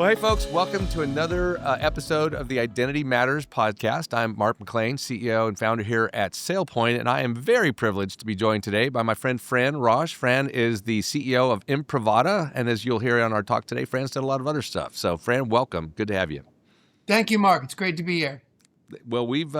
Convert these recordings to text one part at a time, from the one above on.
Well, hey, folks, welcome to another episode of the Identity Matters podcast. I'm Mark McClain, CEO and founder here at SailPoint, and I am very privileged to be joined today by my friend Fran Rosch. Fran is the CEO of Imprivata, and as you'll hear on our talk today, Fran's done a lot of other stuff. So, Fran, welcome. Good to have you. Thank you, Mark. It's great to be here. Well, we've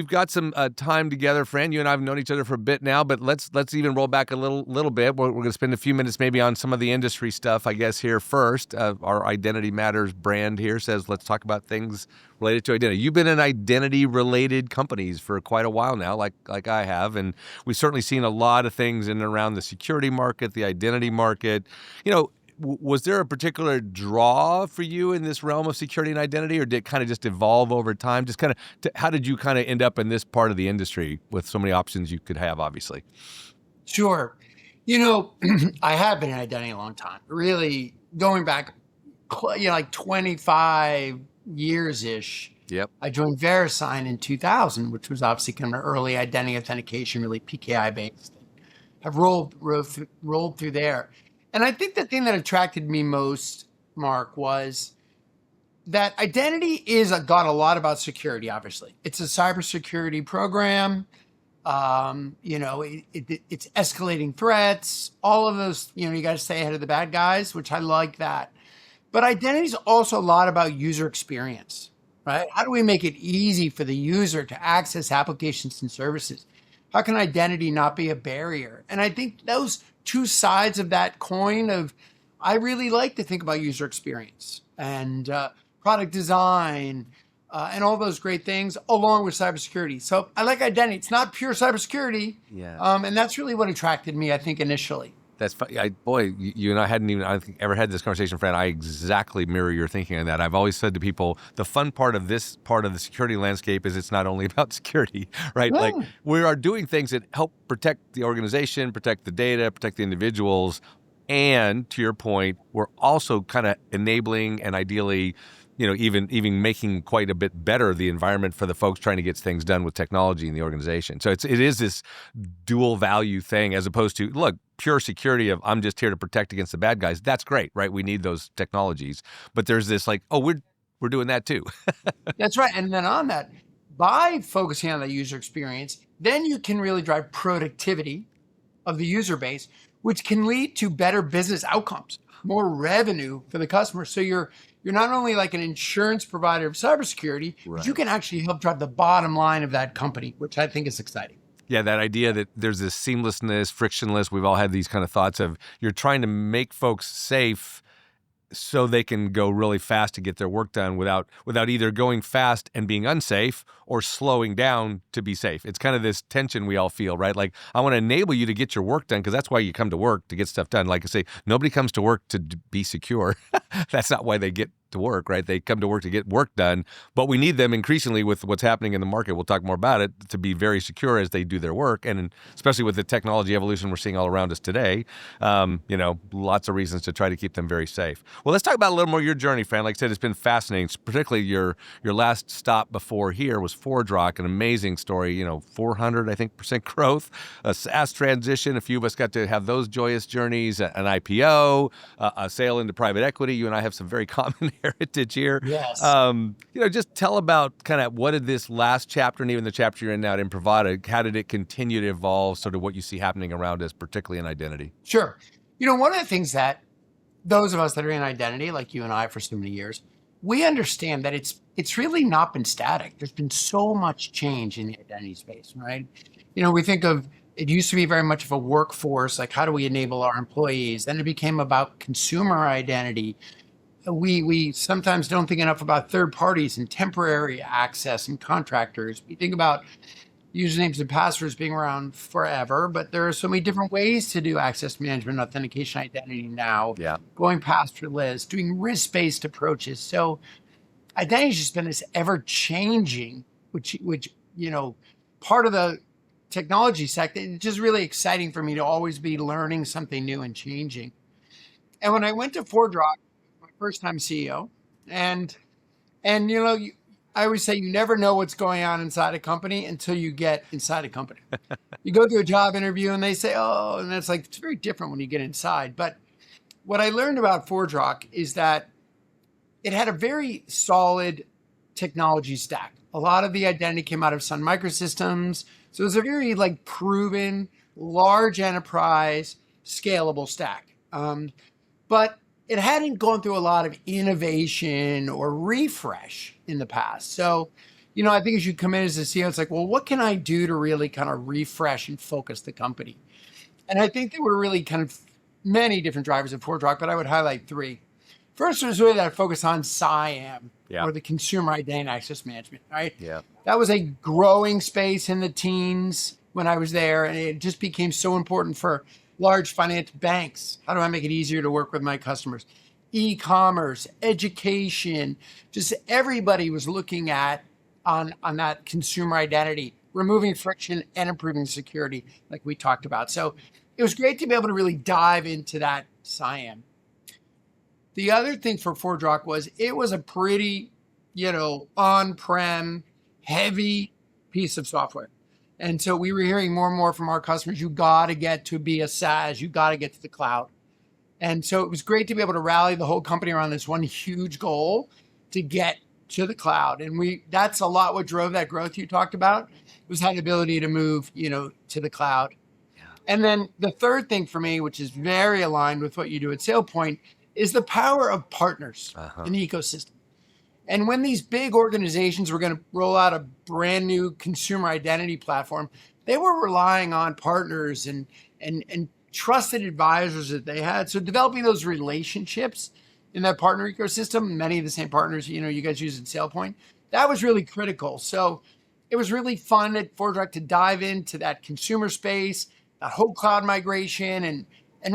got some time together, Fran. You and I have known each other for a bit now, but let's even roll back a little bit. We're going to spend a few minutes maybe on some of the industry stuff, I guess, here first. Our Identity Matters brand here says let's talk about things related to identity. You've been in identity-related companies for quite a while now, like I have, and we've certainly seen a lot of things in and around the security market, the identity market. You know, was there a particular draw for you in this realm of security and identity, or did it kind of just evolve over time? Just kind of, how did you kind of end up in this part of the industry with so many options you could have, obviously? Sure. You know, I have been in identity a long time, really going back, like 25 years-ish. Yep. I joined VeriSign in 2000, which was obviously kind of early identity authentication, really PKI-based. I've rolled through there. And I think the thing that attracted me most, Mark, was that identity got a lot about security, obviously. It's a cybersecurity program. It's escalating threats, all of those, you got to stay ahead of the bad guys, which I like that. But identity is also a lot about user experience, right? How do we make it easy for the user to access applications and services? How can identity not be a barrier? And I think those two sides of that coin I really like to think about user experience and product design and all those great things along with cybersecurity. So I like identity. It's not pure cybersecurity. Yeah. And that's really what attracted me, I think, initially. That's funny. You and I hadn't even, I don't think, ever had this conversation, Fran. I exactly mirror your thinking on that. I've always said to people, the fun part of this part of the security landscape is it's not only about security, right? Yeah. Like we are doing things that help protect the organization, protect the data, protect the individuals. And to your point, we're also kind of enabling and ideally, even making quite a bit better the environment for the folks trying to get things done with technology in the organization. So it is this dual value thing as opposed to, look, pure security of I'm just here to protect against the bad guys. That's great, right? We need those technologies. But there's this like, oh, we're doing that too. That's right. And then on that, by focusing on the user experience, then you can really drive productivity of the user base, which can lead to better business outcomes, more revenue for the customer. So you're not only like an insurance provider of cybersecurity, right, but you can actually help drive the bottom line of that company, which I think is exciting. Yeah, that idea that there's this seamlessness, frictionless. We've all had these kind of thoughts of you're trying to make folks safe so they can go really fast to get their work done without either going fast and being unsafe or slowing down to be safe. It's kind of this tension we all feel, right? Like, I want to enable you to get your work done because that's why you come to work, to get stuff done. Like I say, nobody comes to work to be secure. That's not why they get to work, right? They come to work to get work done, but we need them increasingly with what's happening in the market. We'll talk more about it, to be very secure as they do their work. And especially with the technology evolution we're seeing all around us today, lots of reasons to try to keep them very safe. Well, let's talk about a little more your journey, Fran. Like I said, it's been fascinating, particularly your last stop before here was ForgeRock, an amazing story, 400% growth, a SaaS transition. A few of us got to have those joyous journeys, an IPO, a sale into private equity. You and I have some very common heritage here. Yes. Just tell about kind of what did this last chapter and even the chapter you're in now at Imprivata, how did it continue to evolve, sort of what you see happening around us, particularly in identity? Sure. One of the things that those of us that are in identity, like you and I for so many years, we understand that it's really not been static. There's been so much change in the identity space, right? We think of it used to be very much of a workforce, like how do we enable our employees? Then it became about consumer identity. We sometimes don't think enough about third parties and temporary access and contractors. We think about usernames and passwords being around forever, but there are so many different ways to do access management, authentication, identity now. Yeah. Going passwordless, doing risk-based approaches. So identity has just been this ever-changing, which part of the technology sector. It's just really exciting for me to always be learning something new and changing. And when I went to ForgeRock, my first time CEO, and I always say you never know what's going on inside a company until you get inside a company. You go through a job interview and they say, oh, and that's like, it's very different when you get inside. But what I learned about ForgeRock is that it had a very solid technology stack. A lot of the identity came out of Sun Microsystems. So it was a very like proven, large enterprise, scalable stack. But it hadn't gone through a lot of innovation or refresh in the past. So, I think as you come in as a CEO, it's like, well, what can I do to really kind of refresh and focus the company? And I think there were really kind of many different drivers of ForgeRock, but I would highlight three. First was really that focus on SIAM, or the consumer identity and access management, right? Yeah. That was a growing space in the teens when I was there, and it just became so important for large financial banks. How do I make it easier to work with my customers? E-commerce, education, just everybody was looking at on that consumer identity, removing friction and improving security, like we talked about. So it was great to be able to really dive into that SIAM. The other thing for ForgeRock was it was a pretty, on-prem, heavy piece of software. And so we were hearing more and more from our customers, you got to get to be a SaaS, you got to get to the cloud. And so it was great to be able to rally the whole company around this one huge goal to get to the cloud. And that's a lot what drove that growth you talked about, was that ability to move, to the cloud. Yeah. And then the third thing for me, which is very aligned with what you do at SailPoint, is the power of partners in the ecosystem. And when these big organizations were going to roll out a brand new consumer identity platform, they were relying on partners and trusted advisors that they had. So developing those relationships in that partner ecosystem, many of the same partners, you guys use at SailPoint, that was really critical. So it was really fun at ForgeRock to dive into that consumer space, that whole cloud migration, and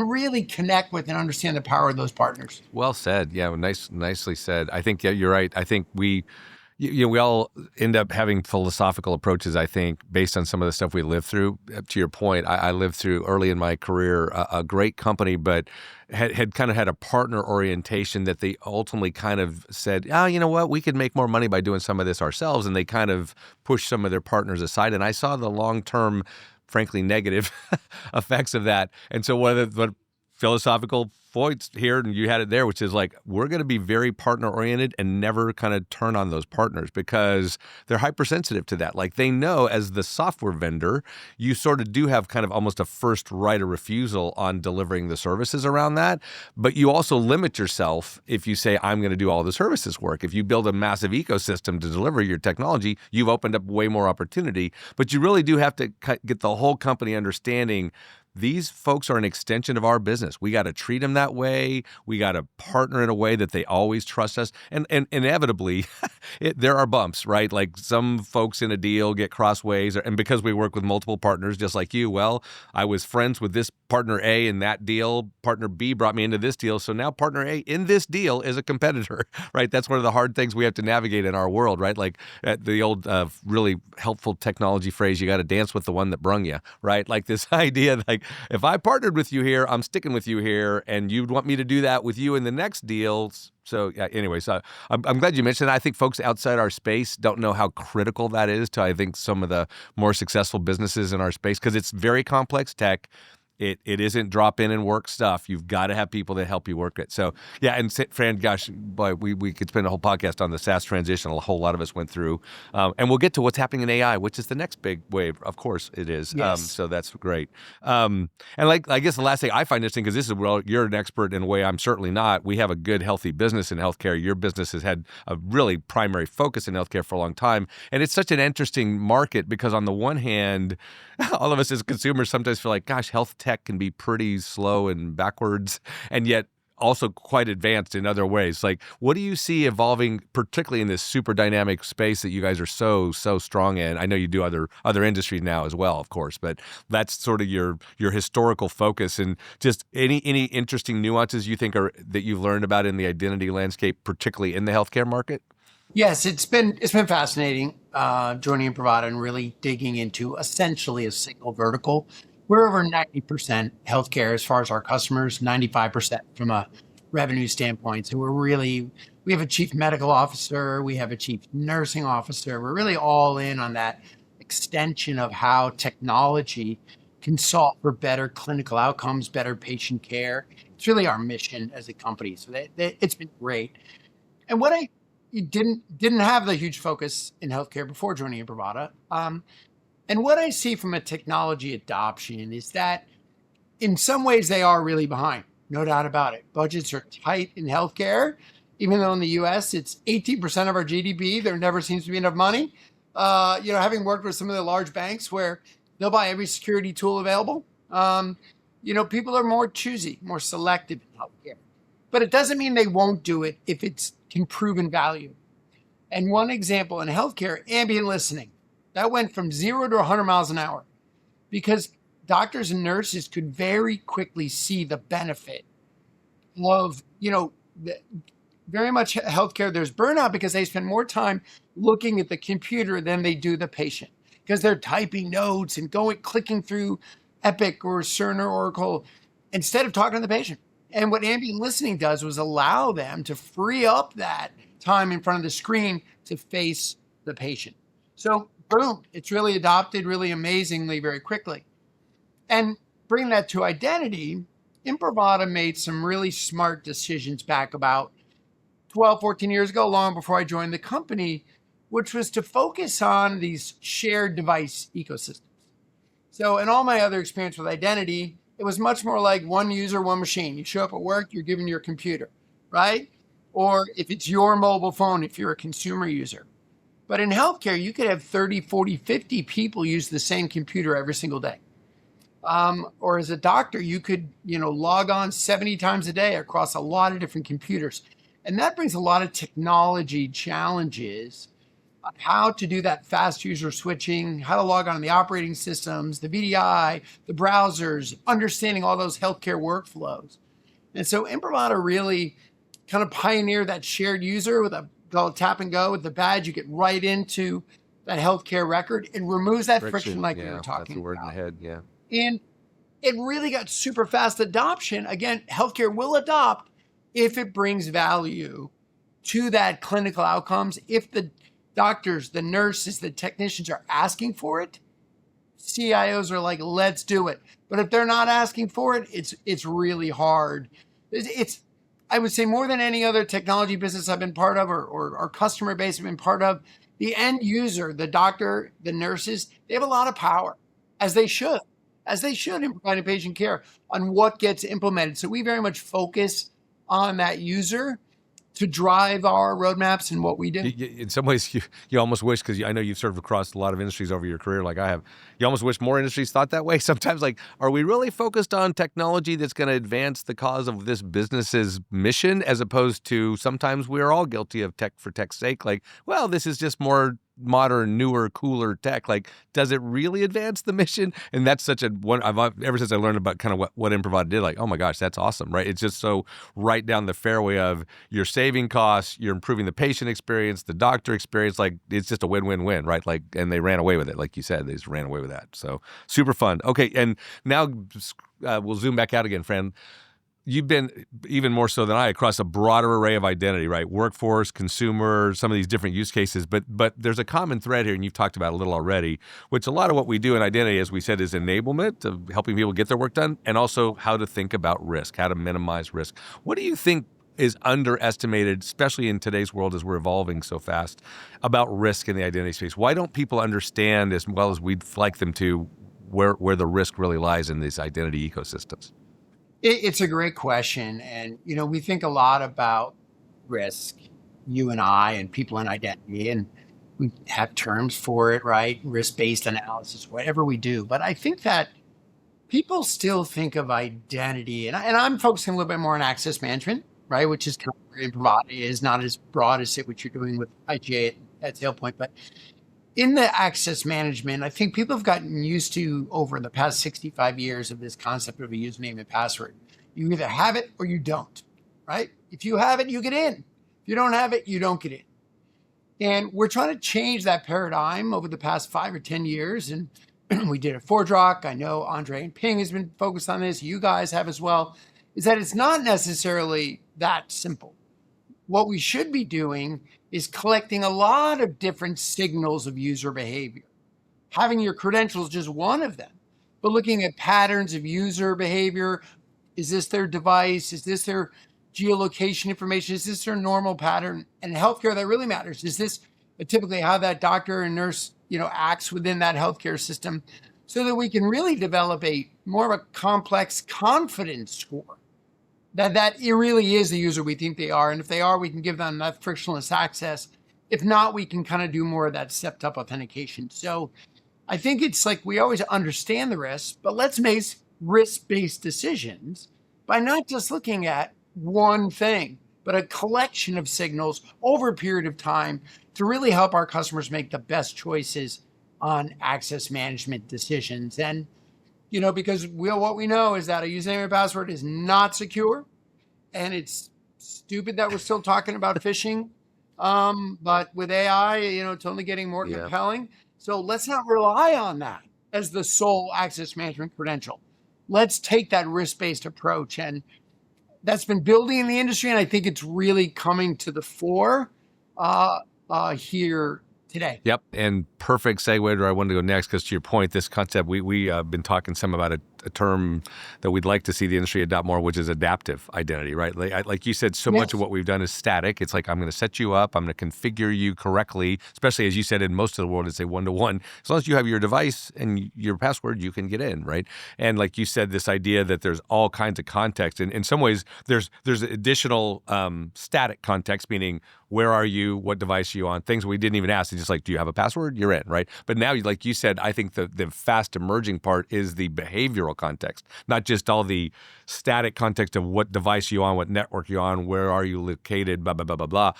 really connect with and understand the power of those partners. Well said. Yeah, nicely said. I think you're right. I think we all end up having philosophical approaches, I think, based on some of the stuff we lived through. To your point, I lived through early in my career a great company, but had kind of had a partner orientation that they ultimately kind of said, you know what, we could make more money by doing some of this ourselves. And they kind of pushed some of their partners aside. And I saw the long-term, frankly, negative effects of that. And so one of the philosophical points here, and you had it there, which is like, we're going to be very partner oriented and never kind of turn on those partners because they're hypersensitive to that. Like they know as the software vendor, you sort of do have kind of almost a first right of refusal on delivering the services around that. But you also limit yourself if you say, I'm going to do all the services work. If you build a massive ecosystem to deliver your technology, you've opened up way more opportunity. But you really do have to get the whole company understanding these folks are an extension of our business. We got to treat them that way. We got to partner in a way that they always trust us. And inevitably, there are bumps, right? Like some folks in a deal get crossways. And because we work with multiple partners, just like you, well, I was friends with this partner A in that deal. Partner B brought me into this deal. So now partner A in this deal is a competitor, right? That's one of the hard things we have to navigate in our world, right? Like the old really helpful technology phrase, you got to dance with the one that brung you, right? Like this idea, like, if I partnered with you here, I'm sticking with you here, and you'd want me to do that with you in the next deal. So yeah, anyway, so I'm glad you mentioned that. I think folks outside our space don't know how critical that is to, I think, some of the more successful businesses in our space, because it's very complex tech. It isn't drop in and work stuff. You've got to have people that help you work it. So yeah, and Fran, gosh, boy, we could spend a whole podcast on the SaaS transition. A whole lot of us went through, and we'll get to what's happening in AI, which is the next big wave. Of course, it is. Yes. So that's great. And like I guess the last thing I find interesting, because this is, well, you're an expert in a way I'm certainly not. We have a good, healthy business in healthcare. Your business has had a really primary focus in healthcare for a long time, and it's such an interesting market because on the one hand, all of us as consumers sometimes feel like, gosh, health tech can be pretty slow and backwards, and yet also quite advanced in other ways. Like, what do you see evolving, particularly in this super dynamic space that you guys are so strong in? I know you do other industries now as well, of course, but that's sort of your historical focus. And just any interesting nuances you think that you've learned about in the identity landscape, particularly in the healthcare market? Yes, it's been fascinating joining Imprivata and really digging into essentially a single vertical. We're over 90% healthcare as far as our customers, 95% from a revenue standpoint. So we have a chief medical officer, we have a chief nursing officer. We're really all in on that extension of how technology can solve for better clinical outcomes, better patient care. It's really our mission as a company. So it's been great. And what I didn't have the huge focus in healthcare before joining Imprivata. And what I see from a technology adoption is that in some ways they are really behind, no doubt about it. Budgets are tight in healthcare, even though in the U.S. it's 18% of our GDP. There never seems to be enough money. Having worked with some of the large banks where they'll buy every security tool available, people are more choosy, more selective in healthcare. But it doesn't mean they won't do it if it's can proven value. And one example in healthcare, ambient listening, that went from 0 to 100 miles an hour because doctors and nurses could very quickly see the benefit of, very much healthcare. There's burnout because they spend more time looking at the computer than they do the patient because they're typing notes and clicking through Epic or Cerner Oracle instead of talking to the patient. And what ambient listening does was allow them to free up that time in front of the screen to face the patient. So boom, it's really adopted really amazingly very quickly. And bring that to identity, Imprivata made some really smart decisions back about 12, 14 years ago, long before I joined the company, which was to focus on these shared device ecosystems. So in all my other experience with identity, it was much more like one user, one machine. You show up at work, you're given your computer, right? Or if it's your mobile phone, if you're a consumer user. But in healthcare, you could have 30, 40, 50 people use the same computer every single day. Or as a doctor, you could, log on 70 times a day across a lot of different computers. And that brings a lot of technology challenges on how to do that fast user switching, how to log on the operating systems, the VDI, the browsers, understanding all those healthcare workflows. And so Imprivata really kind of pioneered that shared user with a tap and go with the badge. You get right into that healthcare record. It removes that friction like we were talking that's the word about. in the head, yeah. And it really got super fast adoption. Again, healthcare will adopt if it brings value to that clinical outcomes. If the doctors, the nurses, the technicians are asking for it, CIOs are like, let's do it. But if they're not asking for it, it's really hard. It's I would say more than any other technology business I've been part of or our customer base have been part of, the end user, the doctor, the nurses, they have a lot of power, as they should in providing patient care on what gets implemented. So we very much focus on that user to drive our roadmaps and what we do. In some ways, you almost wish, because I know you've served across a lot of industries over your career like I have, you almost wish more industries thought that way. Sometimes, like, are we really focused on technology that's going to advance the cause of this business's mission, as opposed to sometimes we're all guilty of tech for tech's sake? Like, well, this is just more modern, newer, cooler tech. Like, does it really advance the mission? And that's such a one. Ever since I learned about kind of what Imprivata did, like, oh my gosh, that's awesome, right? It's just so right down the fairway of you're saving costs, you're improving the patient experience, the doctor experience. Like, it's just a win-win-win, right? Like, and they ran away with it, like you said, they just ran away with that. So super fun. Okay, and now we'll zoom back out again, Fran. You've been even more so than I across a broader array of identity, right? Workforce, consumer, some of these different use cases. But there's a common thread here, and you've talked about it a little already, which a lot of what we do in identity, as we said, is enablement of helping people get their work done, and also how to think about risk, how to minimize risk. What do you think is underestimated, especially in today's world as we're evolving so fast, about risk in the identity space? Why don't people understand as well as we'd like them to where the risk really lies in these identity ecosystems? It's a great question. And, we think a lot about risk, you and I and people in identity, and we have terms for it, right? Risk-based analysis, whatever we do. But I think that people still think of identity, and I'm focusing a little bit more on access management, right? Which is kind of where Imprivata is, not as broad as what you're doing with IGA at SailPoint. But in the access management, I think people have gotten used to, over the past 65 years, of this concept of a username and password. You either have it or you don't, right? If you have it, you get in. If you don't have it, you don't get in. And we're trying to change that paradigm over the past 5 or 10 years. And we did a ForgeRock. I know Andre and Ping has been focused on this. You guys have as well. Is that it's not necessarily that simple. What we should be doing is collecting a lot of different signals of user behavior. Having your credentials just one of them, but looking at patterns of user behavior. Is this their device? Is this their geolocation information? Is this their normal pattern? And in healthcare, that really matters. Is this typically how that doctor and nurse, acts within that healthcare system, so that we can really develop a more of a complex confidence score that it really is the user we think they are. And if they are, we can give them that frictionless access. If not, we can kind of do more of that stepped up authentication. So I think it's like we always understand the risks, but let's make risk-based decisions by not just looking at one thing, but a collection of signals over a period of time to really help our customers make the best choices on access management decisions. And, because what we know is that a username and password is not secure, and it's stupid that we're still talking about phishing. But with AI, it's only getting more compelling. So let's not rely on that as the sole access management credential. Let's take that risk-based approach. And that's been building in the industry, and I think it's really coming to the fore here today. Yep. And perfect segue to where I wanted to go next, because to your point, this concept, we been talking some about a term that we'd like to see the industry adopt more, which is adaptive identity, right? Like you said, so much of what we've done is static. It's like, I'm going to set you up, I'm going to configure you correctly, especially as you said, in most of the world, it's a one-to-one. As long as you have your device and your password, you can get in, right? And like you said, this idea that there's all kinds of context. And in some ways, there's additional static context, meaning where are you, what device are you on, things we didn't even ask. It's just like, do you have a password? You're in, right? But now, like you said, I think the fast emerging part is the behavioral context, not just all the static context of what device you're on, what network you're on, where are you located, blah, blah, blah, blah, blah.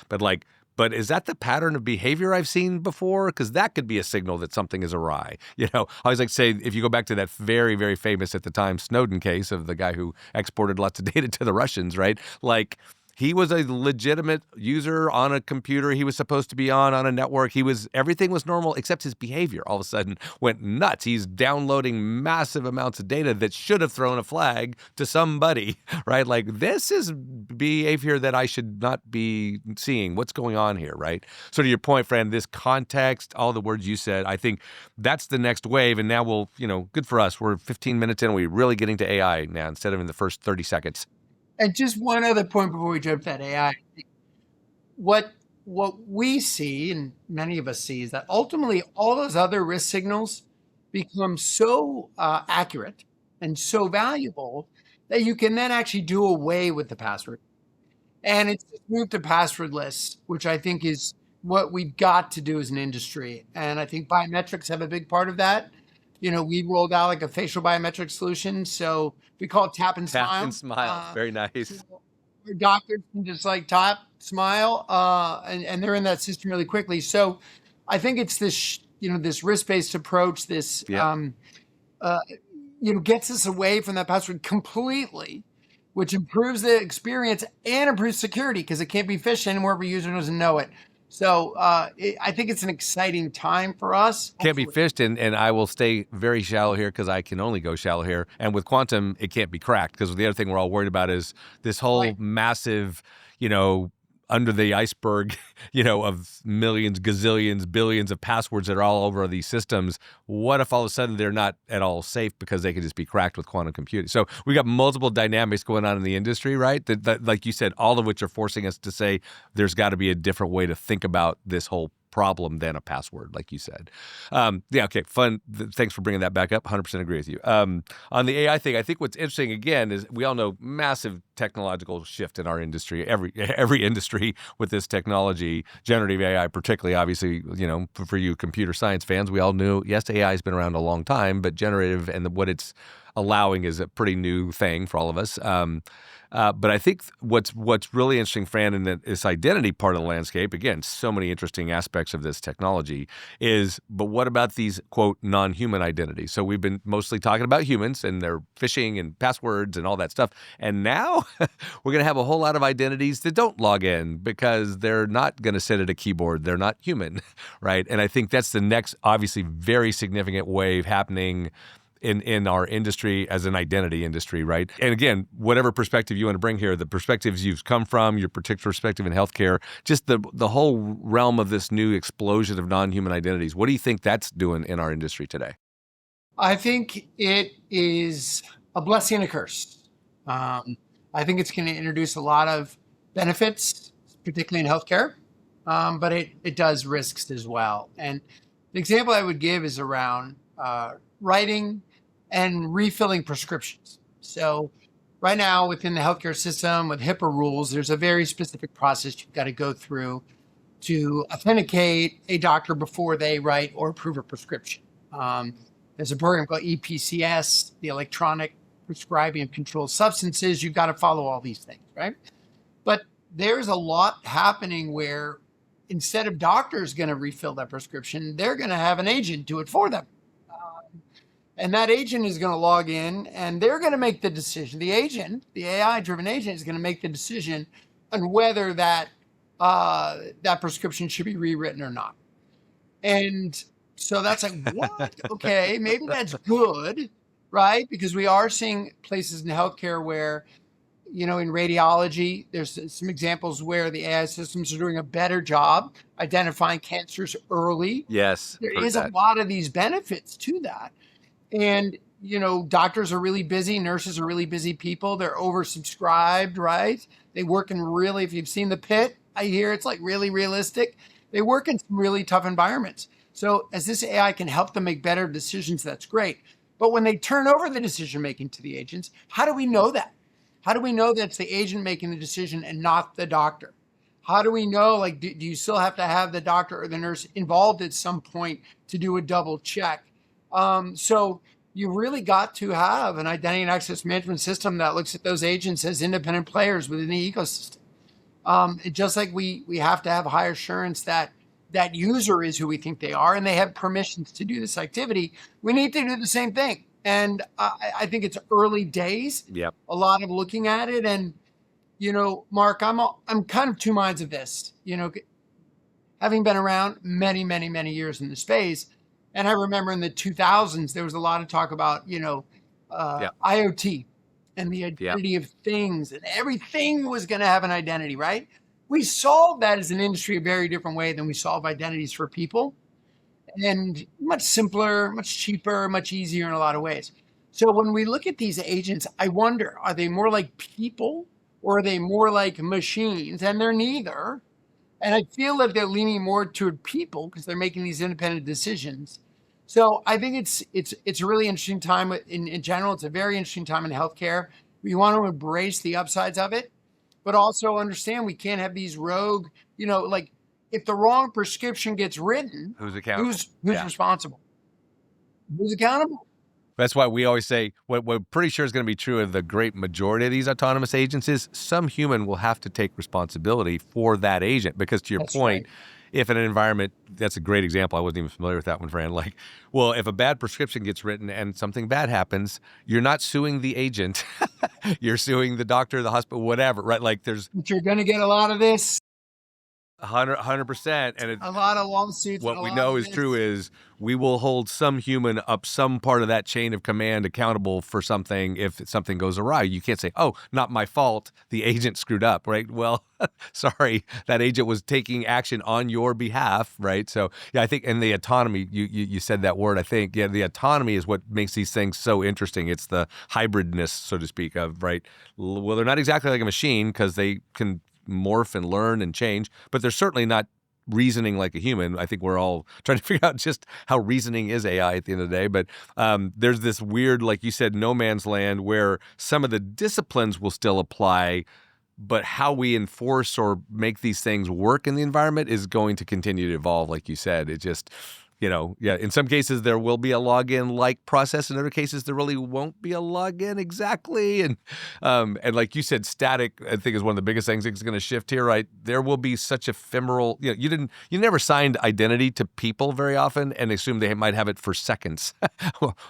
But is that the pattern of behavior I've seen before? Because that could be a signal that something is awry. I always like to say, if you go back to that very, very famous at the time Snowden case of the guy who exported lots of data to the Russians, right? Like, he was a legitimate user on a computer he was supposed to be on a network. Everything was normal except his behavior all of a sudden went nuts. He's downloading massive amounts of data that should have thrown a flag to somebody, right? Like, this is behavior that I should not be seeing. What's going on here, right? So to your point, Fran, this context, all the words you said, I think that's the next wave. And now good for us. We're 15 minutes in. We're really getting to AI now instead of in the first 30 seconds. And just one other point before we jump to that AI, what we see, and many of us see, is that ultimately all those other risk signals become so accurate and so valuable that you can then actually do away with the password. And it's moved to passwordless, which I think is what we've got to do as an industry. And I think biometrics have a big part of that. We rolled out like a facial biometric solution. So we call it tap and smile. Tap and smile. Very nice. So our doctors can just like tap, smile, and they're in that system really quickly. So I think it's this, this risk-based approach, this, gets us away from that password completely, which improves the experience and improves security because it can't be phished anymore if a user doesn't know it. So I think it's an exciting time for us. Can't be fished, and I will stay very shallow here because I can only go shallow here. And with quantum, it can't be cracked because the other thing we're all worried about is this whole massive, under the iceberg, of millions, gazillions, billions of passwords that are all over these systems. What if all of a sudden they're not at all safe because they can just be cracked with quantum computing? So we got multiple dynamics going on in the industry, right? That, like you said, all of which are forcing us to say there's got to be a different way to think about this whole problem than a password, like you said. Okay, fun. Thanks for bringing that back up. 100% agree with you. On the AI thing, I think what's interesting, again, is we all know massive technological shift in our industry, every industry with this technology, generative AI particularly, obviously, for you computer science fans, we all knew, yes, AI has been around a long time, but generative and what it's allowing is a pretty new thing for all of us. But I think what's really interesting, Fran, in this identity part of the landscape, again, so many interesting aspects of this technology but what about these, quote, non-human identities? So we've been mostly talking about humans and their phishing and passwords and all that stuff. And now we're going to have a whole lot of identities that don't log in because they're not going to sit at a keyboard. They're not human, right? And I think that's the next, obviously, very significant wave happening in our industry as an identity industry, right? And again, whatever perspective you want to bring here, the perspectives you've come from, your particular perspective in healthcare, just the whole realm of this new explosion of non-human identities. What do you think that's doing in our industry today? I think it is a blessing and a curse. I I think it's going to introduce a lot of benefits, particularly in healthcare, but it does risks as well. And the example I would give is around writing and refilling prescriptions. So right now within the healthcare system with HIPAA rules, there's a very specific process you've got to go through to authenticate a doctor before they write or approve a prescription. There's a program called EPCS, the Electronic Prescribing of Controlled Substances. You've got to follow all these things, right? But there's a lot happening where instead of doctors going to refill that prescription, they're going to have an agent do it for them. And that agent is going to log in and they're going to make the decision. The agent, the AI-driven agent, is going to make the decision on whether that prescription should be rewritten or not. And so that's like, what? Okay, maybe that's good, right? Because we are seeing places in healthcare where, in radiology, there's some examples where the AI systems are doing a better job identifying cancers early. Yes. There is a lot of these benefits to that. And, doctors are really busy. Nurses are really busy people. They're oversubscribed, right? They work in if you've seen The Pit, I hear it's like really realistic. They work in some really tough environments. So as this AI can help them make better decisions, that's great. But when they turn over the decision-making to the agents, how do we know that? How do we know that it's the agent making the decision and not the doctor? How do we know, do you still have to have the doctor or the nurse involved at some point to do a double check? So you really got to have an identity and access management system that looks at those agents as independent players within the ecosystem. Just like we have to have high assurance that that user is who we think they are and they have permissions to do this activity, we need to do the same thing. And I think it's early days. Yep. A lot of looking at it. And, Mark, I'm kind of two minds of this, having been around many, many, many years in the space. And I remember in the 2000s, there was a lot of talk about, IoT and the identity of things, and everything was going to have an identity, right? We solved that as an industry a very different way than we solve identities for people, and much simpler, much cheaper, much easier in a lot of ways. So when we look at these agents, I wonder, are they more like people or are they more like machines? And they're neither. And I feel that they're leaning more toward people because they're making these independent decisions. So I think it's a really interesting time in general. It's a very interesting time in healthcare. We want to embrace the upsides of it, but also understand we can't have these rogue, if the wrong prescription gets written, who's accountable? Who's responsible? Who's accountable? That's why we always say what we're pretty sure is going to be true of the great majority of these autonomous agents is some human will have to take responsibility for that agent. Because to your point, right, if in an environment, that's a great example. I wasn't even familiar with that one, Fran. If a bad prescription gets written and something bad happens, you're not suing the agent. You're suing the doctor, the hospital, whatever, right? But you're going to get a lot of this. 100%. And a lot of lawsuits. What we know is true is we will hold some human up some part of that chain of command accountable for something if something goes awry. You can't say, oh, not my fault, the agent screwed up, right? Well, sorry, that agent was taking action on your behalf, right? So, yeah, I think, and the autonomy, you said that word, I think, the autonomy is what makes these things so interesting. It's the hybridness, so to speak, of, right? Well, they're not exactly like a machine because they can morph and learn and change, but they're certainly not reasoning like a human. I think we're all trying to figure out just how reasoning is AI at the end of the day. But there's this weird, like you said, no man's land where some of the disciplines will still apply, but how we enforce or make these things work in the environment is going to continue to evolve, like you said. It just, in some cases there will be a login-like process. In other cases, there really won't be a login exactly. And like you said, static, I think, is one of the biggest things that's going to shift here, right? There will be such ephemeral, you never signed identity to people very often and assumed they might have it for seconds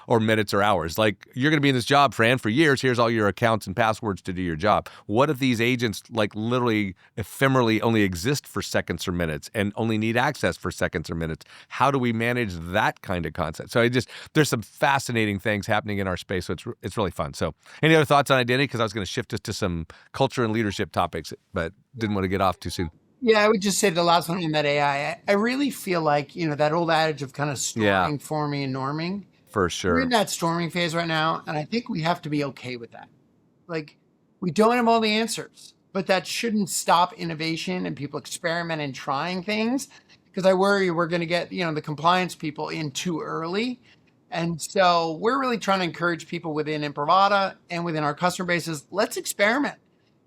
or minutes or hours. Like, you're going to be in this job, Fran, for years. Here's all your accounts and passwords to do your job. What if these agents literally ephemerally only exist for seconds or minutes and only need access for seconds or minutes? How do we manage that kind of concept? So there's some fascinating things happening in our space. So it's really fun. So any other thoughts on identity? Because I was going to shift us to some culture and leadership topics, but didn't want to get off too soon. Yeah, I would just say the last one in that AI, I really feel like, that old adage of kind of storming, forming, and norming. For sure. We're in that storming phase right now, and I think we have to be okay with that. We don't have all the answers, but that shouldn't stop innovation and people experiment and trying things, because I worry we're going to get, the compliance people in too early. And so we're really trying to encourage people within Imprivata and within our customer bases. Let's experiment.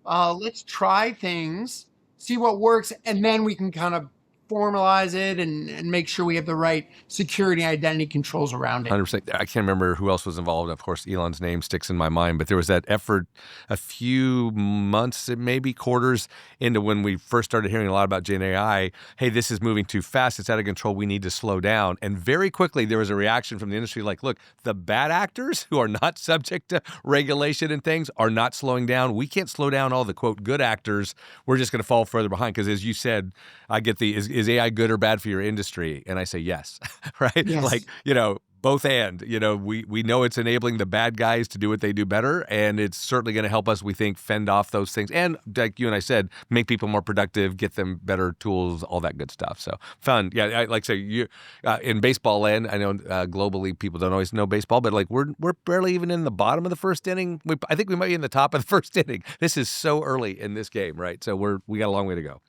Let's try things, see what works, and then we can kind of formalize it and make sure we have the right security identity controls around it. 100%. I can't remember who else was involved. Of course, Elon's name sticks in my mind, but there was that effort a few months, maybe quarters into when we first started hearing a lot about Gen AI. Hey, this is moving too fast. It's out of control. We need to slow down. And very quickly, there was a reaction from the industry like, look, the bad actors who are not subject to regulation and things are not slowing down. We can't slow down all the, quote, good actors. We're just going to fall further behind. Because as you said, I get is AI good or bad for your industry? And I say yes, right? Yes. Like, both and, we know it's enabling the bad guys to do what they do better. And it's certainly going to help us, we think, fend off those things. And like you and I said, make people more productive, get them better tools, all that good stuff. So fun. Yeah, I like to say, you in baseball land, I know globally people don't always know baseball, but like we're barely even in the bottom of the first inning. I think we might be in the top of the first inning. This is so early in this game, right? So we got a long way to go.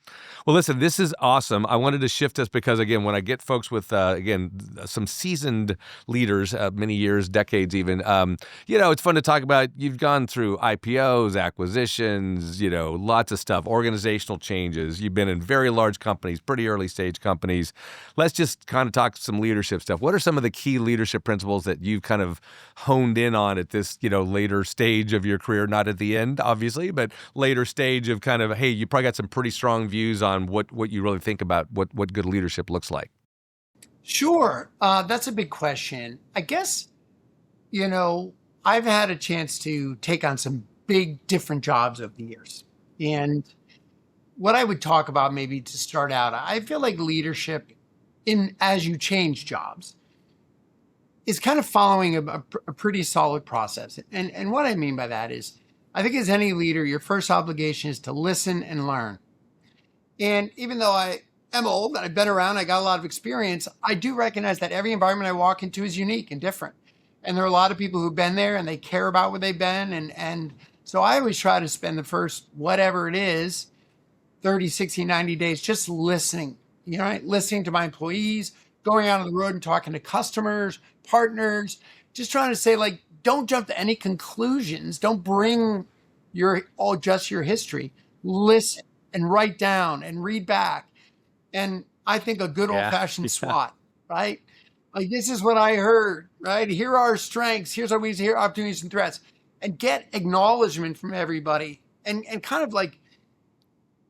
Well, listen, this is awesome. I wanted to shift us because, again, when I get folks with, some seasoned leaders, many years, decades even, it's fun to talk about. You've gone through IPOs, acquisitions, lots of stuff, organizational changes. You've been in very large companies, pretty early stage companies. Let's just kind of talk some leadership stuff. What are some of the key leadership principles that you've kind of honed in on at this, later stage of your career? Not at the end, obviously, but later stage of kind of, hey, you probably got some pretty strong views on what you really think about what good leadership looks like. Sure. That's a big question. I guess, I've had a chance to take on some big different jobs over the years. And what I would talk about maybe to start out, I feel like leadership as you change jobs is kind of following a pretty solid process. And what I mean by that is, I think as any leader, your first obligation is to listen and learn. And even though I am old and I've been around, I got a lot of experience, I do recognize that every environment I walk into is unique and different. And there are a lot of people who've been there and they care about where they've been. And so I always try to spend the first, whatever it is, 30, 60, 90 days, just listening, listening to my employees, going out on the road and talking to customers, partners, just trying to say, like, don't jump to any conclusions. Don't bring just your history. Listen and write down and read back. And I think a good old-fashioned SWOT, right? Like, this is what I heard, right? Here are our strengths. Here's our weaknesses, here are opportunities and threats. And get acknowledgement from everybody and kind of like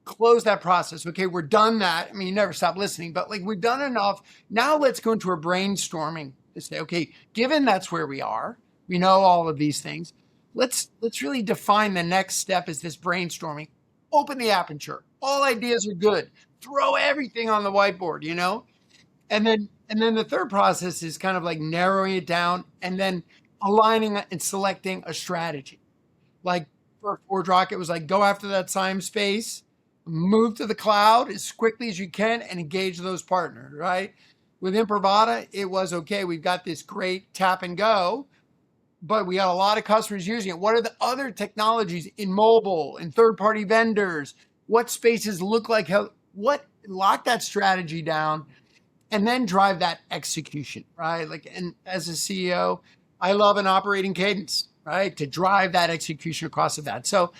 close that process. Okay, we're done that. I mean, you never stop listening, but like we've done enough. Now let's go into a brainstorming to say, okay, given that's where we are, we know all of these things. Let's really define the next step as this brainstorming. Open the aperture. All ideas are good. Throw everything on the whiteboard, And then the third process is kind of like narrowing it down and then aligning and selecting a strategy. Like for ForgeRock, it was like go after that time space, move to the cloud as quickly as you can and engage those partners, right? With Imprivata, it was okay, we've got this great tap and go, but we got a lot of customers using it. What are the other technologies in mobile and third-party vendors? What spaces look like? Lock that strategy down and then drive that execution, right? Like, and as a CEO, I love an operating cadence, right? To drive that execution across of that. So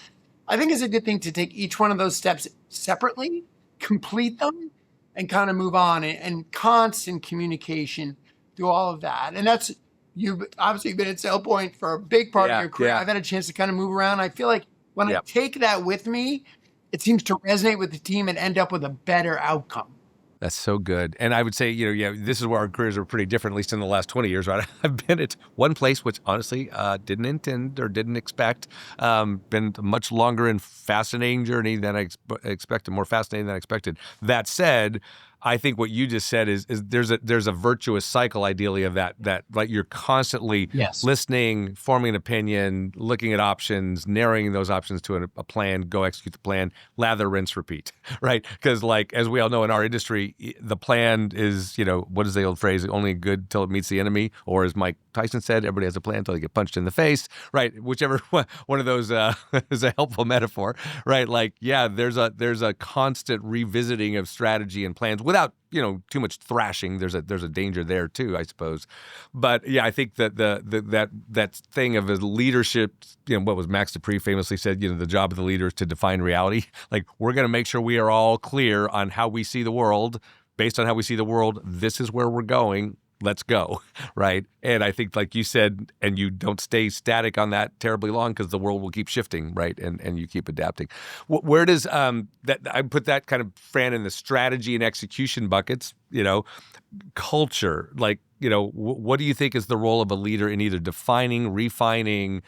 I think it's a good thing to take each one of those steps separately, complete them, and kind of move on, and constant communication through all of that. And that's, you've obviously been at SailPoint for a big part of your career. I've had a chance to kind of move around. I feel like when I take that with me, it seems to resonate with the team and end up with a better outcome. That's so good. And I would say, this is where our careers are pretty different, at least in the last 20 years, right? I've been at one place, which honestly didn't intend or didn't expect. Been a much longer and fascinating journey than I expected, more fascinating than I expected. That said, I think what you just said is there's a virtuous cycle, ideally, of that like you're constantly listening, forming an opinion, looking at options, narrowing those options to a plan, go execute the plan, lather, rinse, repeat, right? Because like, as we all know in our industry, the plan is, what is the old phrase, only good till it meets the enemy, or as Mike Tyson said, everybody has a plan until they get punched in the face, right? Whichever one of those is a helpful metaphor, right? Like, yeah, there's a constant revisiting of strategy and plans without, too much thrashing. There's a danger there too, I suppose. But yeah, I think that that thing of a leadership, what was Max Dupree famously said, the job of the leader is to define reality. Like, we're going to make sure we are all clear on how we see the world. Based on how we see the world, this is where we're going. Let's go, right? And I think, like you said, and you don't stay static on that terribly long because the world will keep shifting, right? And you keep adapting. Where does that? I put that kind of, Fran, in the strategy and execution buckets. Culture. Like, what do you think is the role of a leader in either defining, refining,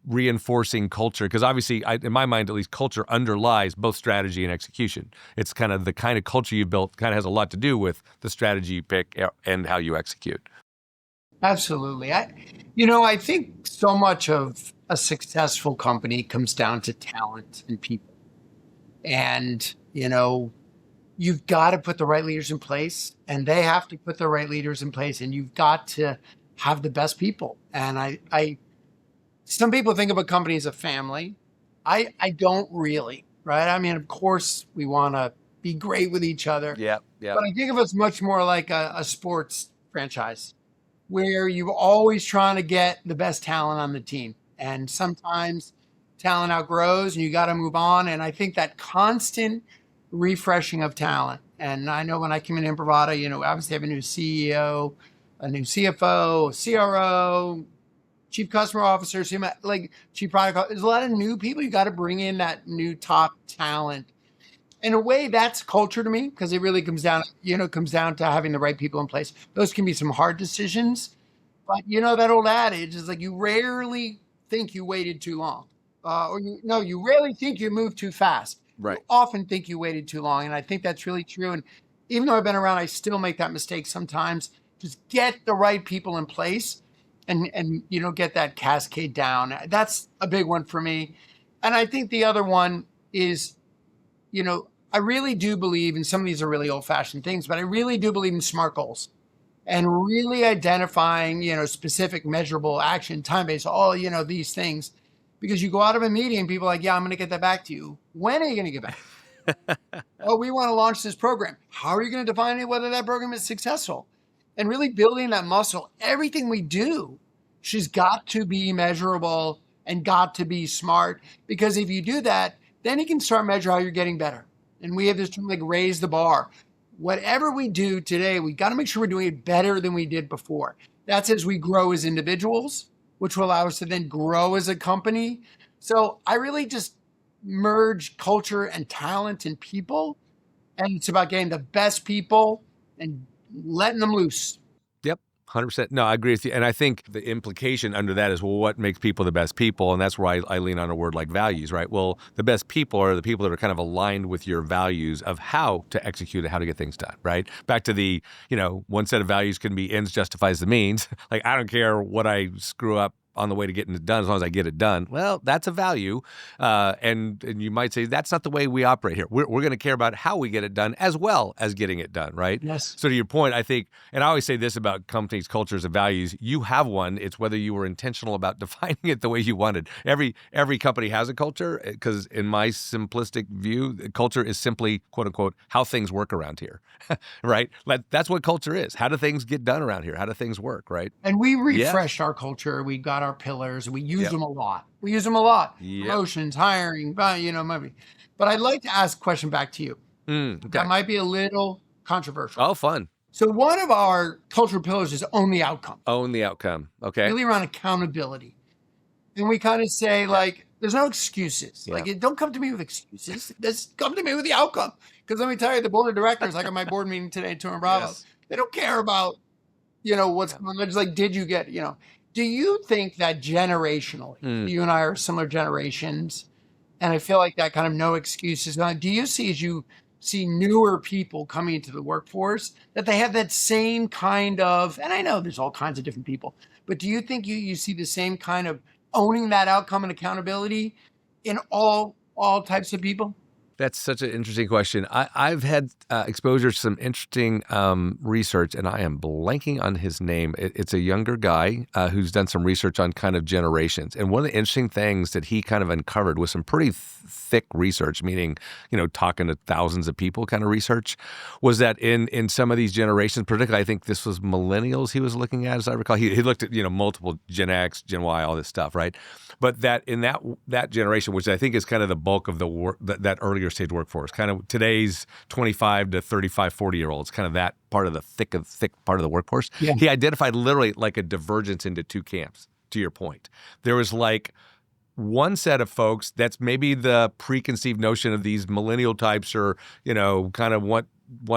reinforcing culture? Because obviously, in my mind, at least, culture underlies both strategy and execution. It's kind of the kind of culture you built kind of has a lot to do with the strategy you pick and how you execute. Absolutely. I think so much of a successful company comes down to talent and people. And, you've got to put the right leaders in place, and they have to put the right leaders in place, and you've got to have the best people. And some people think of a company as a family. I don't really, right? I mean, of course, we want to be great with each other. Yeah. But I think of us much more like a sports franchise where you're always trying to get the best talent on the team. And sometimes talent outgrows and you got to move on. And I think that constant refreshing of talent. And I know when I came in Imprivata, obviously have a new CEO, a new CFO, CRO, chief customer officer, chief product. There's a lot of new people. You got to bring in that new top talent. In a way, that's culture to me, because it really comes down to having the right people in place. Those can be some hard decisions, but that old adage is like, you rarely think you waited too long, you rarely think you moved too fast. Right. You often think you waited too long, and I think that's really true. And even though I've been around, I still make that mistake sometimes. Just get the right people in place. And get that cascade down. That's a big one for me. And I think the other one is, I really do believe, and some of these are really old-fashioned things, but I really do believe in SMART goals and really identifying, specific, measurable action, time-based, all, these things. Because you go out of a meeting and people are like, yeah, I'm going to get that back to you. When are you going to get back? Oh, we want to launch this program. How are you going to define it, whether that program is successful? And really building that muscle. Everything we do, she's got to be measurable and got to be smart. Because if you do that, then you can start measuring how you're getting better. And we have this term like raise the bar. Whatever we do today, we got to make sure we're doing it better than we did before. That's as we grow as individuals, which will allow us to then grow as a company. So I really just merge culture and talent and people. And it's about getting the best people and letting them loose. Yep. 100%. No, I agree with you. And I think the implication under that is, well, what makes people the best people? And that's where I lean on a word like values, right? Well, the best people are the people that are kind of aligned with your values of how to execute and how to get things done, right? Back to the, one set of values can be ends justifies the means. Like, I don't care what I screw up on the way to getting it done, as long as I get it done. Well, that's a value. And you might say, that's not the way we operate here. We're going to care about how we get it done as well as getting it done, right? Yes. So to your point, I think, and I always say this about companies, cultures, and values, you have one. It's whether you were intentional about defining it the way you wanted. Every company has a culture, because in my simplistic view, culture is simply, quote unquote, how things work around here, right? That's what culture is. How do things get done around here? How do things work, right? And we refreshed our culture. We got our pillars. We use them a lot. Promotions, hiring, maybe. But I'd like to ask a question back to you. Okay. That might be a little controversial. Oh, fun. So one of our cultural pillars is own the outcome. Own the outcome. Okay. Really around accountability. And we kind of say, there's no excuses. Yeah. Don't come to me with excuses. Just come to me with the outcome. Because let me tell you, the board of directors, like at my board meeting today at Turner Bravo, they don't care about, what's going on. They're just like, did you get, Do you think that generationally, you and I are similar generations, and I feel like that kind of no excuses. Do you see, as you see newer people coming into the workforce, that they have that same kind of, and I know there's all kinds of different people, but do you think you see the same kind of owning that outcome and accountability in all types of people? That's such an interesting question. I've had exposure to some interesting research, and I am blanking on his name. It's a younger guy who's done some research on kind of generations. And one of the interesting things that he kind of uncovered was some pretty thick research, meaning, talking to thousands of people kind of research, was that in some of these generations, particularly I think this was millennials he was looking at, as I recall. He looked at, multiple Gen X, Gen Y, all this stuff, right? But that in that generation, which I think is kind of the bulk of the that earlier stage workforce, kind of today's 25 to 35, 40-year-olds, kind of that part of the thick part of the workforce. Yeah. He identified literally like a divergence into two camps, to your point. There was like one set of folks that's maybe the preconceived notion of these millennial types are, kind of want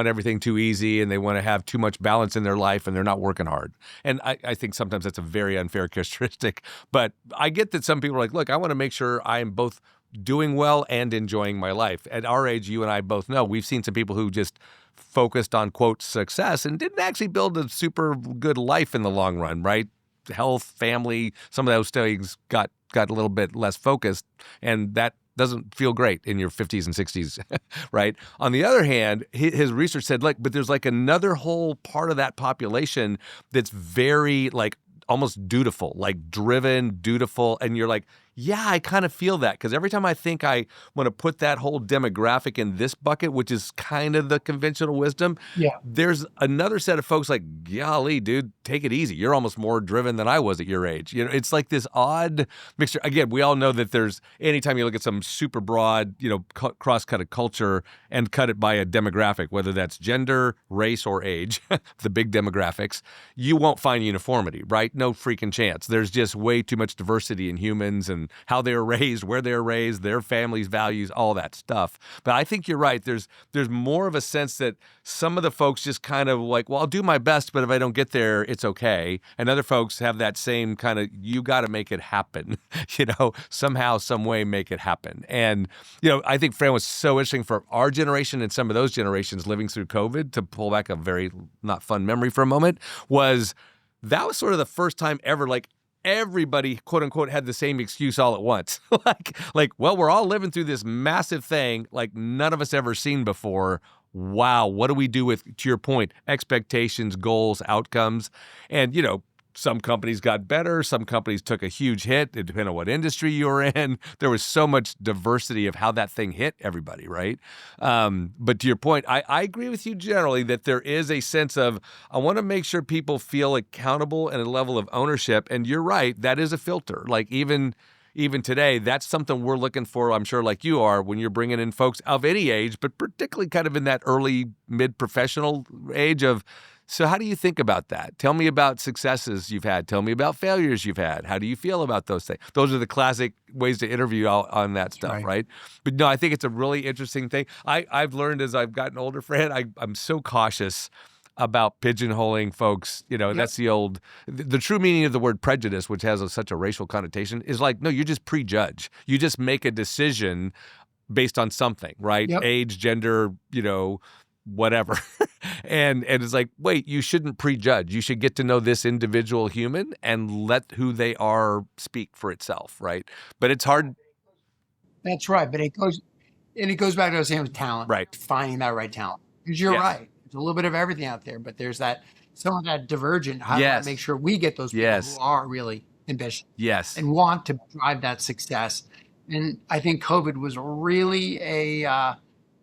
everything too easy and they want to have too much balance in their life and they're not working hard. And I think sometimes that's a very unfair characteristic. But I get that some people are like, look, I want to make sure I am both doing well and enjoying my life. At our age, you and I both know, we've seen some people who just focused on, quote, success and didn't actually build a super good life in the long run, right? Health, family, some of those things got a little bit less focused, and that doesn't feel great in your 50s and 60s, right? On the other hand, his research said, but there's like another whole part of that population that's very like almost dutiful, like driven, dutiful, and you're like, yeah, I kind of feel that, because every time I think I want to put that whole demographic in this bucket, which is kind of the conventional wisdom, there's another set of folks like, golly, dude, take it easy. You're almost more driven than I was at your age. It's like this odd mixture. Again, we all know that there's, anytime you look at some super broad, cross-cut of culture and cut it by a demographic, whether that's gender, race, or age, the big demographics, you won't find uniformity, right? No freaking chance. There's just way too much diversity in humans and how they were raised, where they were raised, their families' values, all that stuff. But I think you're right. There's more of a sense that some of the folks just kind of like, well, I'll do my best, but if I don't get there, it's okay. And other folks have that same kind of, you got to make it happen, somehow, some way make it happen. And, I think Fran was so interesting for our generation and some of those generations living through COVID, to pull back a very not fun memory for a moment, that was sort of the first time ever, like, everybody, quote unquote, had the same excuse all at once. well, we're all living through this massive thing like none of us ever seen before. Wow, what do we do with, to your point, expectations, goals, outcomes? And, some companies got better. Some companies took a huge hit. It depended on what industry you were in. There was so much diversity of how that thing hit everybody, right? But to your point, I agree with you generally that there is a sense of, I want to make sure people feel accountable and a level of ownership. And you're right, that is a filter. Like even today, that's something we're looking for, I'm sure, like you are, when you're bringing in folks of any age, but particularly kind of in that early mid-professional age of, so how do you think about that? Tell me about successes you've had. Tell me about failures you've had. How do you feel about those things? Those are the classic ways to interview on that stuff, right? But no, I think it's a really interesting thing. I've learned as I've gotten older, Fran, I'm so cautious about pigeonholing folks. That's the true meaning of the word prejudice, which has such a racial connotation, is like, no, you just prejudge. You just make a decision based on something, right? Yep. Age, gender, whatever. and it's like, wait, you shouldn't prejudge. You should get to know this individual human and let who they are speak for itself, right? But it's hard. That's right. But it goes back to what I was saying with talent, right? Finding that right talent. Because you're right. There's a little bit of everything out there, but there's some of that divergent. How do I make sure we get those people who are really ambitious and want to drive that success? And I think COVID was really a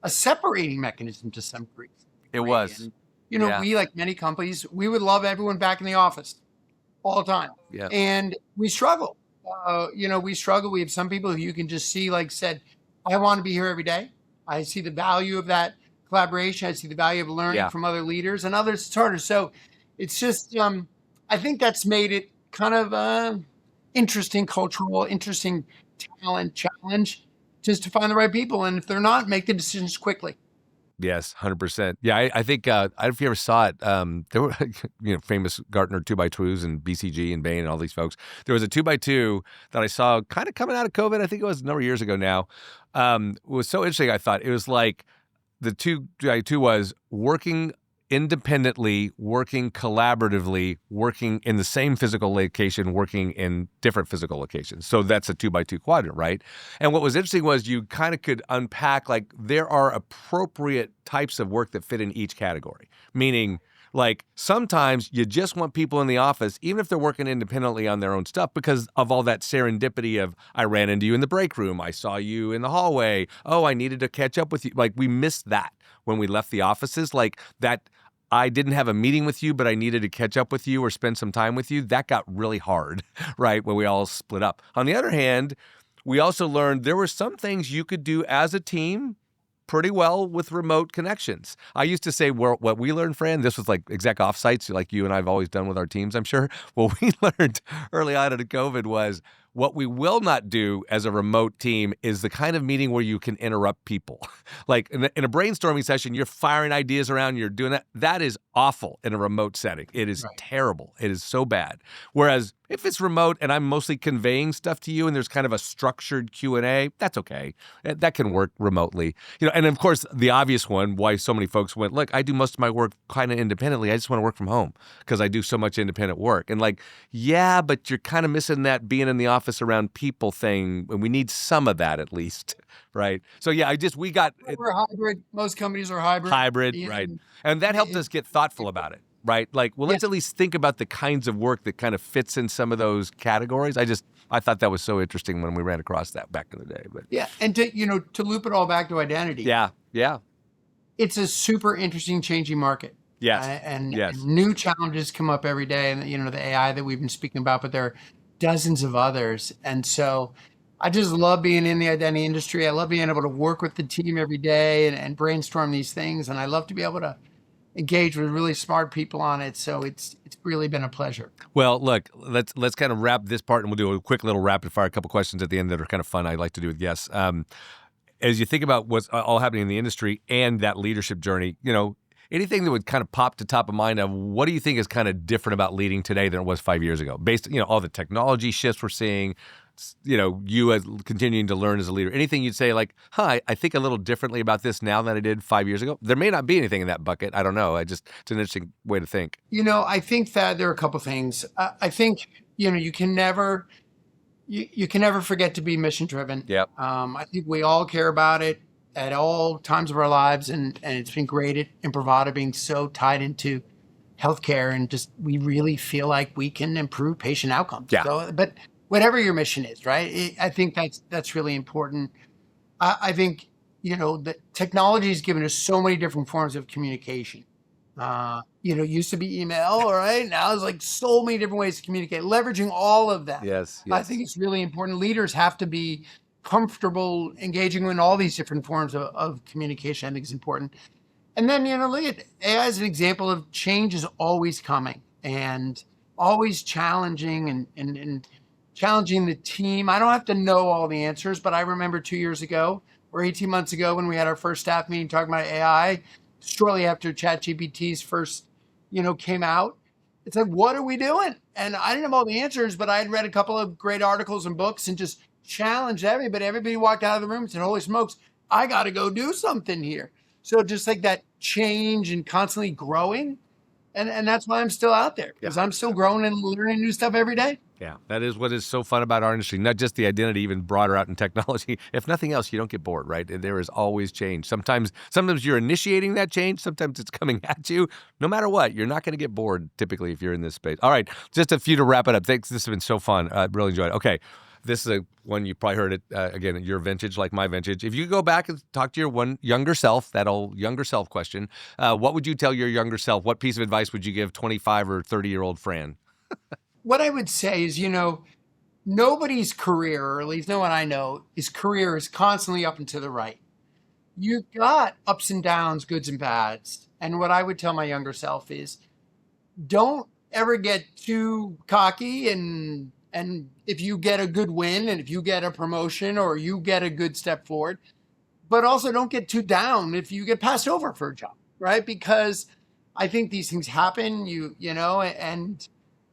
separating mechanism to some degree. It was. And, we, like many companies, we would love everyone back in the office all the time. Yeah. And we struggle. We struggle. We have some people who you can just see, like said, I want to be here every day. I see the value of that collaboration. I see the value of learning from other leaders, and others it's harder. So it's just, I think that's made it kind of interesting talent challenge, just to find the right people. And if they're not, make the decisions quickly. Yes, 100%. Yeah, I think, I don't know if you ever saw it. There were, famous Gartner 2x2s and BCG and Bain and all these folks. There was a 2x2 that I saw kind of coming out of COVID. I think it was a number of years ago now. It was so interesting. I thought it was like the 2x2 was working independently, working collaboratively, working in the same physical location, working in different physical locations. So that's a 2x2 quadrant, right? And what was interesting was you kind of could unpack, like, there are appropriate types of work that fit in each category, meaning, like, sometimes you just want people in the office, even if they're working independently on their own stuff, because of all that serendipity of, I ran into you in the break room, I saw you in the hallway, oh, I needed to catch up with you. Like, we missed that when we left the offices, like that. I didn't have a meeting with you, but I needed to catch up with you or spend some time with you. That got really hard, right, when we all split up. On the other hand, we also learned there were some things you could do as a team pretty well with remote connections. I used to say, well, what we learned, Fran, this was like exec offsites like you and I have always done with our teams, I'm sure. What we learned early on in COVID was what we will not do as a remote team is the kind of meeting where you can interrupt people. Like in a brainstorming session, you're firing ideas around, you're doing that. That is awful in a remote setting. It is terrible. It is so bad. Whereas if it's remote and I'm mostly conveying stuff to you and there's kind of a structured Q&A, that's okay. That can work remotely. And of course, the obvious one, why so many folks went, look, I do most of my work kind of independently. I just want to work from home because I do so much independent work. And like, yeah, but you're kind of missing that being in the office around people thing. And we need some of that at least, right? So yeah, we're hybrid. Most companies are hybrid. Hybrid, right. And that helped us get thoughtful about it. Right? Like, well, let's at least think about the kinds of work that kind of fits in some of those categories. I thought that was so interesting when we ran across that back in the day. But yeah, and to loop it all back to identity. Yeah. It's a super interesting changing market. Yes. And new challenges come up every day. And the AI that we've been speaking about, but there are dozens of others. And so I just love being in the identity industry. I love being able to work with the team every day and brainstorm these things. And I love to be able to engage with really smart people on it. So it's really been a pleasure. Well, look, let's kind of wrap this part, and we'll do a quick little rapid fire, a couple questions at the end that are kind of fun. I like to do with guests. As you think about what's all happening in the industry and that leadership journey, anything that would kind of pop to top of mind of what do you think is kind of different about leading today than it was 5 years ago? Based, all the technology shifts we're seeing, you as continuing to learn as a leader. Anything you'd say like, I think a little differently about this now than I did 5 years ago? There may not be anything in that bucket. I don't know. It's an interesting way to think. I think that there are a couple things. I think, you can never forget to be mission driven. Yep. I think we all care about it at all times of our lives. And it's been great at Imprivata being so tied into healthcare and just, we really feel like we can improve patient outcomes. Yeah. So, but whatever your mission is, right? I think that's really important. I think, the technology has given us so many different forms of communication. Used to be email, all right? Now it's like so many different ways to communicate, leveraging all of that. Yes. I think it's really important. Leaders have to be comfortable engaging in all these different forms of communication. I think is important. And then, look at AI as an example of change is always coming and always challenging and challenging the team. I don't have to know all the answers, but I remember 2 years ago or 18 months ago when we had our first staff meeting talking about AI, shortly after ChatGPT's first, came out. It's like, what are we doing? And I didn't have all the answers, but I had read a couple of great articles and books and just challenged everybody. Everybody walked out of the room and said, holy smokes, I got to go do something here. So just like that change and constantly growing. And that's why I'm still out there, because I'm still growing and learning new stuff every day. Yeah, that is what is so fun about our industry, not just the identity, even broader out in technology. If nothing else, you don't get bored, right? There is always change. Sometimes you're initiating that change. Sometimes it's coming at you. No matter what, you're not going to get bored typically if you're in this space. All right, just a few to wrap it up. Thanks. This has been so fun. I really enjoyed it. Okay. This is one you probably heard it, again, your vintage like my vintage. If you go back and talk to your younger self, that old younger self question, what would you tell your younger self? What piece of advice would you give 25 or 30-year-old Fran? What I would say is, nobody's career, or at least no one I know, his career is constantly up and to the right. You've got ups and downs, goods and bads. And what I would tell my younger self is, don't ever get too cocky and if you get a good win and if you get a promotion or you get a good step forward, but also don't get too down if you get passed over for a job, right? Because I think these things happen, and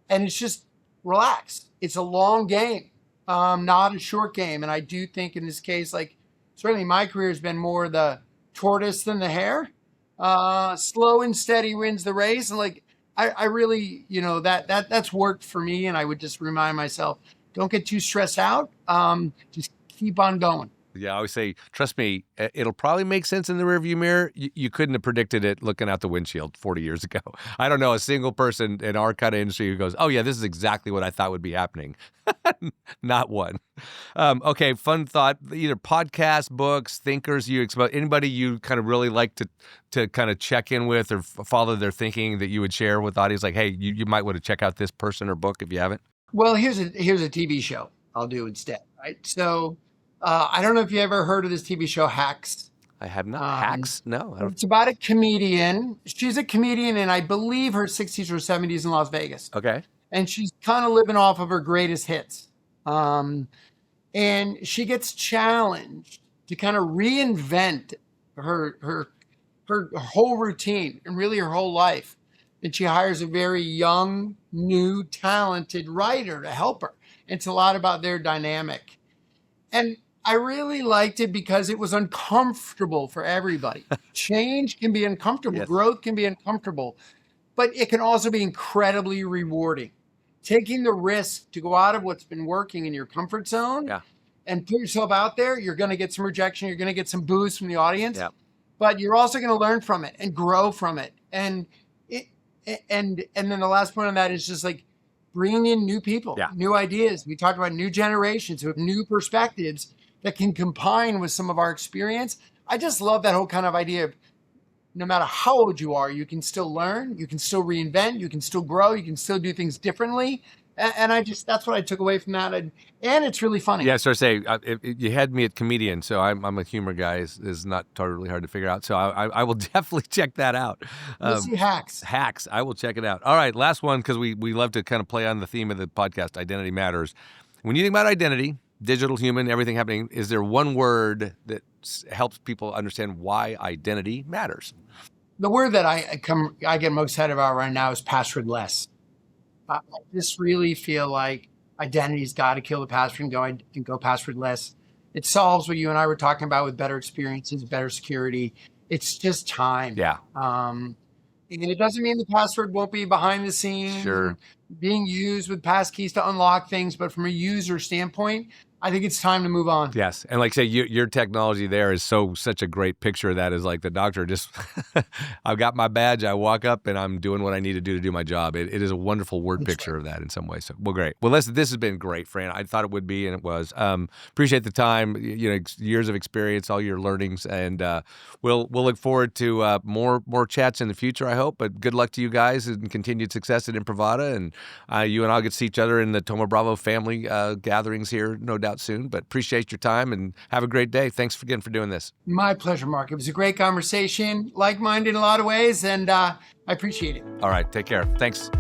it's just relax. It's a long game, not a short game. And I do think in this case, like certainly my career has been more the tortoise than the hare. Slow and steady wins the race. And like, I really, that's worked for me. And I would just remind myself, don't get too stressed out. Just keep on going. Yeah, I always say, trust me, it'll probably make sense in the rearview mirror. You couldn't have predicted it looking out the windshield 40 years ago. I don't know a single person in our kind of industry who goes, oh, yeah, this is exactly what I thought would be happening. Not one. Okay, fun thought. Either podcasts, books, thinkers, anybody you kind of really like to kind of check in with or follow their thinking that you would share with audience? Like, hey, you might want to check out this person or book if you haven't. Well, here's a TV show I'll do instead, right? So I don't know if you ever heard of this TV show, Hacks. I have not. Hacks? No. I don't. It's about a comedian. She's a comedian in, I believe, her 60s or 70s in Las Vegas. Okay. And she's kind of living off of her greatest hits. And she gets challenged to kind of reinvent her whole routine and really her whole life. And she hires a very young, new, talented writer to help her. It's a lot about their dynamic. And I really liked it because it was uncomfortable for everybody. Change can be uncomfortable. Yes. Growth can be uncomfortable, but it can also be incredibly rewarding. Taking the risk to go out of what's been working in your comfort zone and put yourself out there, you're going to get some rejection. You're going to get some boos from the audience, but you're also going to learn from it and grow from it. And then the last point on that is just like bringing in new people, new ideas. We talked about new generations who have new perspectives that can combine with some of our experience. I just love that whole kind of idea of no matter how old you are, you can still learn, you can still reinvent, you can still grow, you can still do things differently. And that's what I took away from that. And it's really funny. Yeah, so I say, you had me at comedian, so I'm a humor guy. Is not totally hard to figure out. So I will definitely check that out. Let's see Hacks. Hacks, I will check it out. All right, last one, because we love to kind of play on the theme of the podcast, Identity Matters. When you think about identity, digital, human, everything happening, is there one word that helps people understand why identity matters? The word that I get most excited about right now is passwordless. I just really feel like identity's got to kill the password and go passwordless. It solves what you and I were talking about with better experiences, better security. It's just time. Yeah. And it doesn't mean the password won't be behind the scenes, being used with passkeys to unlock things. But from a user standpoint, I think it's time to move on. Yes. And like say, your technology there is such a great picture of that is like the doctor just, I've got my badge, I walk up and I'm doing what I need to do my job. It is a wonderful word picture of that in some ways. So, well, great. Well, this has been great, Fran. I thought it would be, and it was. Appreciate the time, years of experience, all your learnings, and we'll look forward to more chats in the future, I hope. But good luck to you guys and continued success at Imprivata. And you and I'll get to see each other in the Tomo Bravo family gatherings here, no doubt soon, but appreciate your time and have a great day. Thanks again for doing this. My pleasure, Mark. It was a great conversation, like-minded in a lot of ways, and I appreciate it. All right, take care. Thanks.